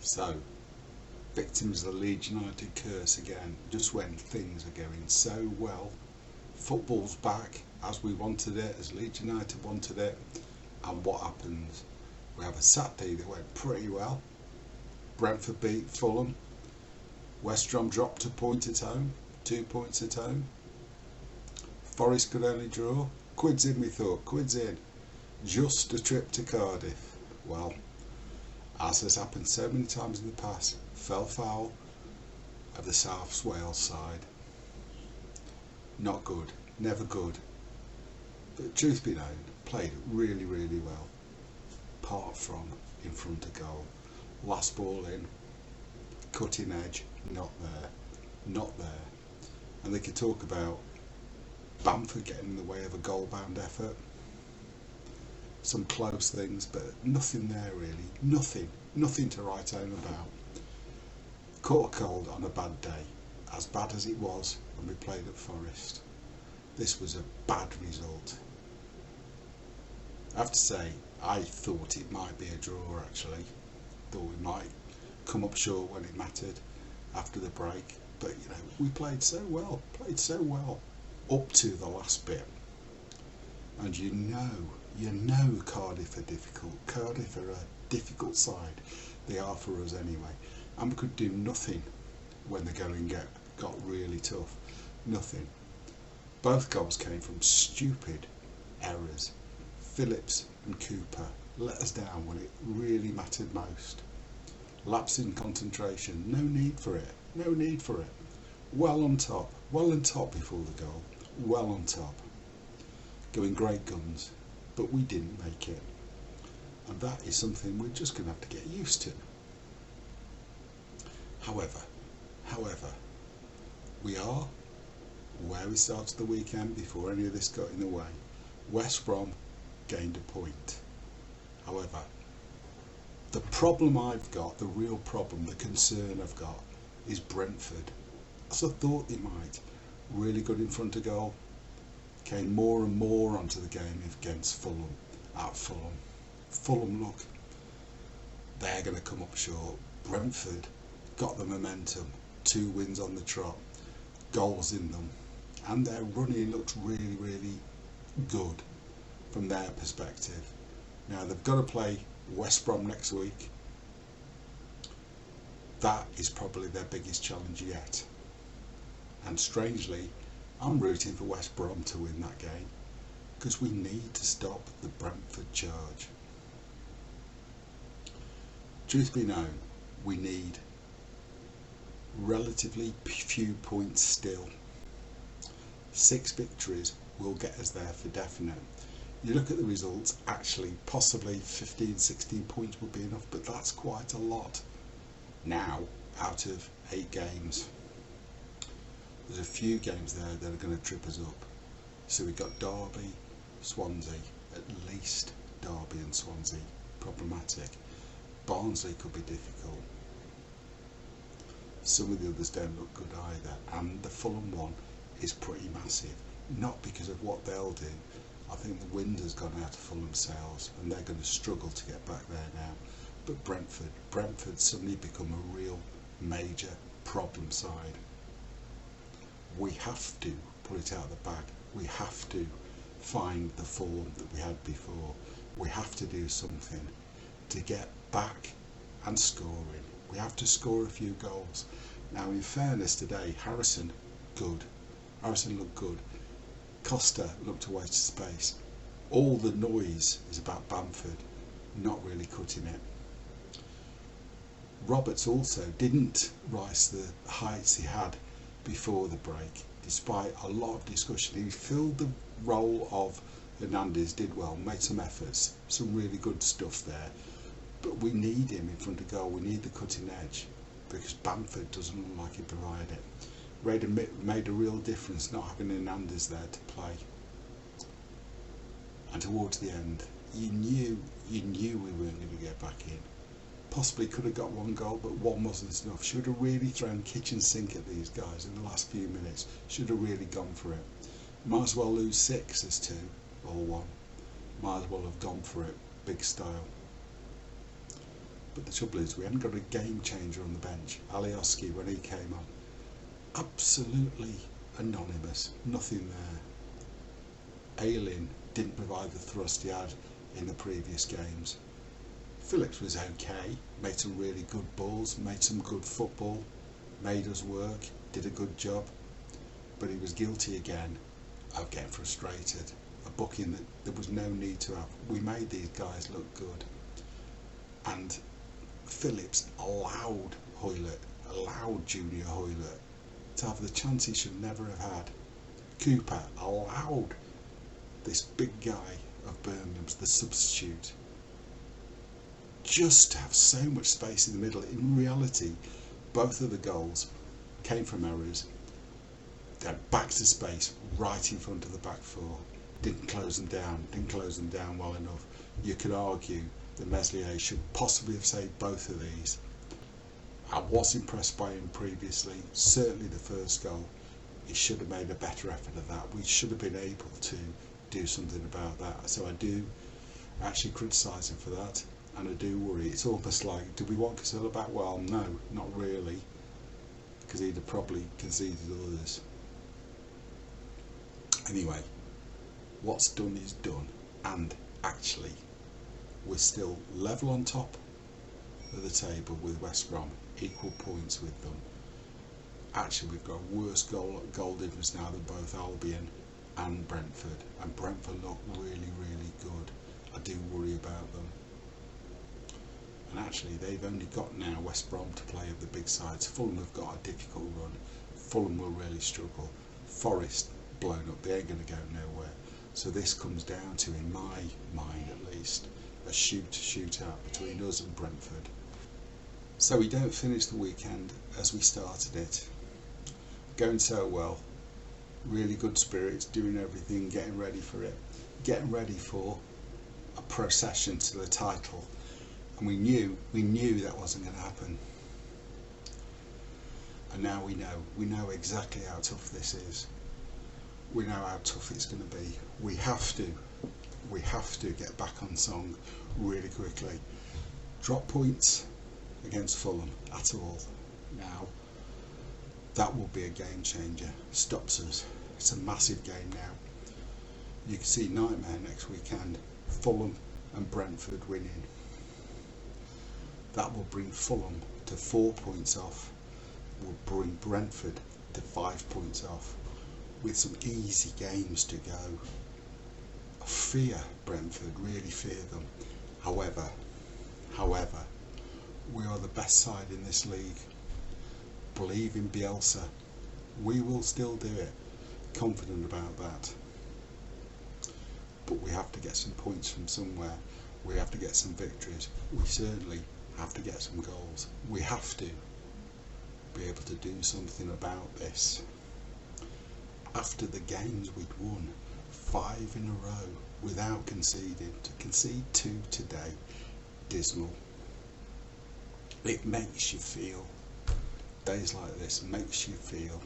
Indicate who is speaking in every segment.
Speaker 1: So, victims of the Leeds United curse again, just when things are going so well. Football's back as we wanted it, as Leeds United wanted it, and what happens? We have a Saturday that went pretty well. Brentford beat Fulham. West Brom dropped a point at home, 2 points at home. Forest could only draw. Quids in, we thought, quids in. Just a trip to Cardiff. Well, as has happened so many times in the past, fell foul of the South Wales side. Not good, never good. But truth be known, played really, really well. Apart from in front of goal. Last ball in, cutting edge, not there. Not there. And they could talk about Bamford getting in the way of a goal-bound effort. Some close things, but nothing there really. Nothing to write home about. Caught a cold on a bad day, as bad as it was when we played at Forest. This was a bad result. I have to say, I thought it might be a draw actually. Thought we might come up short when it mattered after the break. But you know, we played so well, up to the last bit. And you know Cardiff are difficult. Cardiff are a difficult side. They are for us anyway. And we could do nothing when the going got really tough. Nothing. Both goals came from stupid errors. Phillips and Cooper let us down when it really mattered most. Lapse in concentration. No need for it. No need for it. Well on top before the goal. Well on top. Going great guns. But we didn't make it. And that is something we're just going to have to get used to. However, we are where we started the weekend before any of this got in the way. West Brom gained a point. However, the problem I've got, the real problem, the concern I've got, is Brentford. As I thought they might. Really good in front of goal. Came more and more onto the game against Fulham. At Fulham. Fulham, look, they're going to come up short. Brentford got the momentum. 2 wins on the trot. Goals in them. And their running looks really, really good from their perspective. Now they've got to play West Brom next week. That is probably their biggest challenge yet. And strangely, I'm rooting for West Brom to win that game because we need to stop the Brentford charge. Truth be known, we need relatively few points still. 6 victories will get us there for definite. You look at the results, actually possibly 15-16 points would be enough, but that's quite a lot now out of 8 games. There's a few games there that are going to trip us up. So we've got Derby, Swansea, at least Derby and Swansea, problematic. Barnsley could be difficult. Some of the others don't look good either, and the Fulham one is pretty massive. Not because of what they'll do. I think the wind has gone out of Fulham's sails and they're going to struggle to get back there now. But Brentford suddenly become a real major problem side. We have to pull it out of the bag. We have to find the form that we had before. We have to do something to get back and scoring. We have to score a few goals. Now in fairness today, Harrison looked good. Costa looked a waste of space. All the noise is about Bamford not really cutting it. Roberts also didn't rise to the heights he had before the break, despite a lot of discussion. He filled the role of Hernandez, did well, made some efforts, some really good stuff there. But we need him in front of goal, we need the cutting edge, because Bamford doesn't look like he provided it. Raider made a real difference not having Hernandez there to play. And towards the end, you knew we weren't going to get back in. Possibly could have got 1 goal, but 1 wasn't enough. Should have really thrown kitchen sink at these guys in the last few minutes. Should have really gone for it. Might as well lose 6 as 2 or 1. Might as well have gone for it, big style. But the trouble is, we haven't got a game changer on the bench. Alioski, when he came on, absolutely anonymous, nothing there. Ayling didn't provide the thrust he had in the previous games. Phillips was okay, made some really good balls, made some good football, made us work, did a good job, but he was guilty again of getting frustrated, a booking that there was no need to have. We made these guys look good, and Phillips allowed Junior Hoylett to have the chance he should never have had. Cooper allowed this big guy of Birmingham's, the substitute, just to have so much space in the middle. In reality, both of the goals came from errors. They had back to space right in front of the back four. Didn't close them down well enough. You could argue that Meslier should possibly have saved both of these. I was impressed by him previously, certainly the first goal. He should have made a better effort of that. We should have been able to do something about that. So I do actually criticise him for that, and I do worry. It's almost like, do we want Casilla back? Well, no, not really, because he'd have probably conceded others. Anyway, what's done is done, and actually we're still level on top of the table with West Brom, equal points with them. Actually, we've got worse goal difference now than both Albion and Brentford, and Brentford look really, really good. I do worry about them. And actually, they've only got now West Brom to play of the big sides. Fulham have got a difficult run. Fulham will really struggle. Forest blown up, they ain't going to go nowhere. So this comes down to, in my mind at least, a shootout between us and Brentford. So we don't finish the weekend as we started it. Going so well, really good spirits, doing everything, getting ready for it, getting ready for a procession to the title, and we knew that wasn't going to happen. And now we know exactly how tough this is. We know how tough it's going to be. We have to get back on song really quickly. Drop points against Fulham at all now, that will be a game changer. Stops us. It's a massive game now. You can see nightmare next weekend, Fulham and Brentford winning. That will bring Fulham to 4 points off, will bring Brentford to 5 points off, with some easy games to go. I fear Brentford, really fear them. However, we are the best side in this league. Believe in Bielsa. We will still do it. Confident about that. But we have to get some points from somewhere. We have to get some victories. We certainly have to get some goals. We have to be able to do something about this. After the games we'd won 5 in a row without conceding, to concede 2 today, dismal. It makes you feel, days like this makes you feel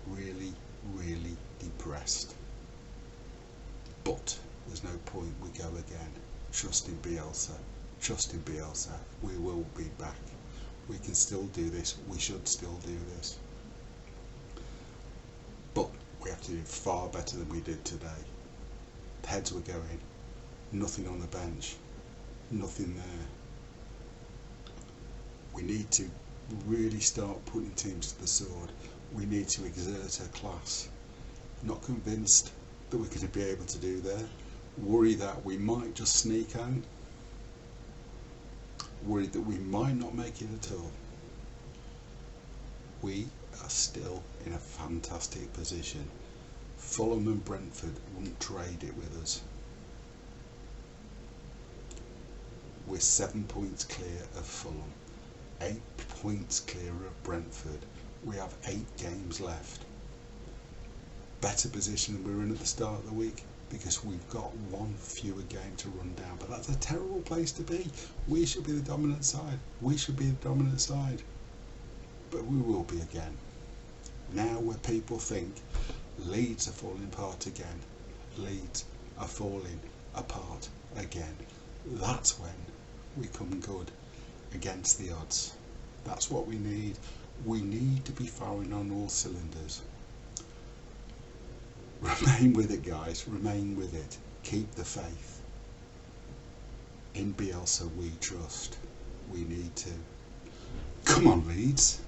Speaker 1: really, really depressed. But there's no point, we go again. Trust in Bielsa. Trust in Bielsa. We will be back. We can still do this. We should still do this. But we have to do far better than we did today. The heads were going. Nothing on the bench. Nothing there. We need to really start putting teams to the sword. We need to exert our class. Not convinced that we're going to be able to do that. Worry that we might just sneak home. Worried that we might not make it at all. We are still in a fantastic position. Fulham and Brentford won't trade it with us. We're 7 points clear of Fulham, 8 points clear of Brentford. We have 8 games left. Better position than we were in at the start of the week, because we've got 1 fewer game to run down. But that's a terrible place to be. We should be the dominant side. We should be the dominant side. But we will be again. Now where people think Leeds are falling apart again, Leeds are falling apart again, that's when we come good against the odds. That's what we need. We need to be firing on all cylinders. Remain with it, guys. Remain with it. Keep the faith. In Bielsa we trust. We need to. Come on, Leeds.